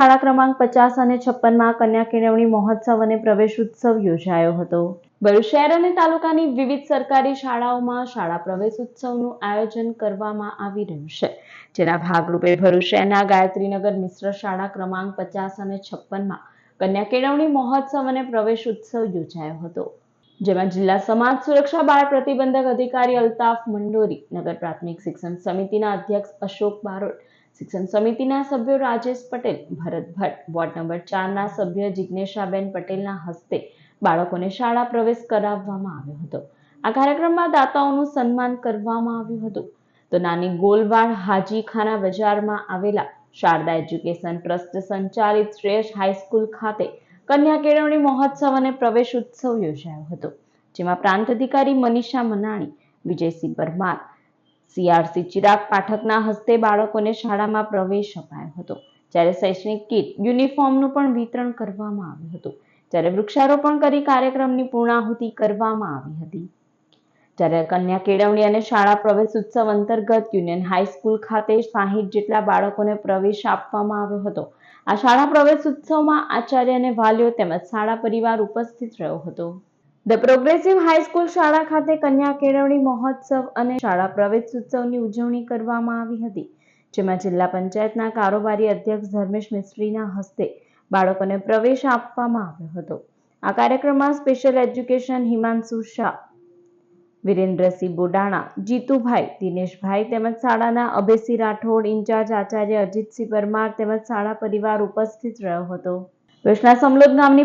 શાળા ક્રમાંક 50 અને 56માં કન્યા કેળવણી મહોત્સવ અને પ્રવેશ ઉત્સવ યોજાયો હતો। ભરૂચ શહેર અને તાલુકાની વિવિધ સરકારી શાળાઓમાં શાળા પ્રવેશ ઉત્સવનું આયોજન કરવામાં આવી રહ્યું છે, જેના ભાગરૂપે ભરૂચ શહેરના ગાયત્રીનગર મિશ્ર શાળા ક્રમાંક 50 અને 56માં કન્યા કેળવણી મહોત્સવ અને પ્રવેશ ઉત્સવ યોજાયો હતો, જેમાં જિલ્લા સમાજ સુરક્ષા બાળ પ્રતિબંધક અધિકારી અલ્તાફ મંડોરી, નગર પ્રાથમિક શિક્ષણ સમિતિના અધ્યક્ષ અશોક બારોટ, શિક્ષણ સમિતિના સભ્યો રાજેશ પટેલ, ભરત ભટ્ટ, વોર્ડ નંબર 4ના સભ્ય જિજ્ઞેશાબેન પટેલના હસ્તે બાળકોને શાળા પ્રવેશ કરાવવામાં આવ્યો હતો। આ કાર્યક્રમમાં દાતાઓનું સન્માન કરવામાં આવ્યું હતું। તો નાની ગોલવાડ હાજીખાના બજારમાં આવેલા શારદા એજ્યુકેશન ટ્રસ્ટ સંચાલિત શ્રેષ્ઠ હાઈસ્કૂલ ખાતે કન્યા કેળવણી મહોત્સવ અને પ્રવેશ ઉત્સવ યોજાયો હતો, જેમાં પ્રાંત અધિકારી મનીષા મનાણી, વિજયસિંહ પરમાર, CRC ચિરાગ પાઠકના હસ્તે બાળકોને શાળામાં પ્રવેશ અપાયો હતો, જ્યારે શૈક્ષણિક કીટ, યુનિફોર્મનું પણ વિતરણ કરવામાં આવ્યું હતું, જ્યારે વૃક્ષારોપણ કરી કાર્યક્રમની પૂર્ણાહુતિ કરવામાં આવી હતી। જ્યારે કન્યા કેળવણી અને શાળા પ્રવેશ ઉત્સવ અંતર્ગત યુનિયન હાઈસ્કૂલ ખાતે 60 જેટલા બાળકોને પ્રવેશ આપવામાં આવ્યો હતો। આ શાળા પ્રવેશ ઉત્સવમાં આચાર્ય અને વાલીઓ તેમજ શાળા પરિવાર ઉપસ્થિત રહ્યો હતો। ધ પ્રોગ્રેસિવ હાઈસ્કૂલ શાળા ખાતે કન્યા કેળવણી મહોત્સવ અને શાળા પ્રવેશ ઉત્સવની ઉજવણી કરવામાં આવી હતી, જેમાં જિલ્લા પંચાયતના કારોબારી અધ્યક્ષ ધર્મેશ મિસ્ત્રીના હસ્તે બાળકોને પ્રવેશ આપવામાં આવ્યો હતો। આ કાર્યક્રમમાં સ્પેશિયલ એજ્યુકેશન હિમાંશુ શાહ, વિરેન્દ્રસિંહ બોડાણા, જીતુભાઈ, દિનેશભાઈ તેમજ શાળાના અભયસિંહ રાઠોડ, ઇન્ચાર્જ આચાર્ય અજીતસિંહ પરમાર તેમજ શાળા પરિવાર ઉપસ્થિત રહ્યો હતો। કૃષ્ણા સમલોદ ગામની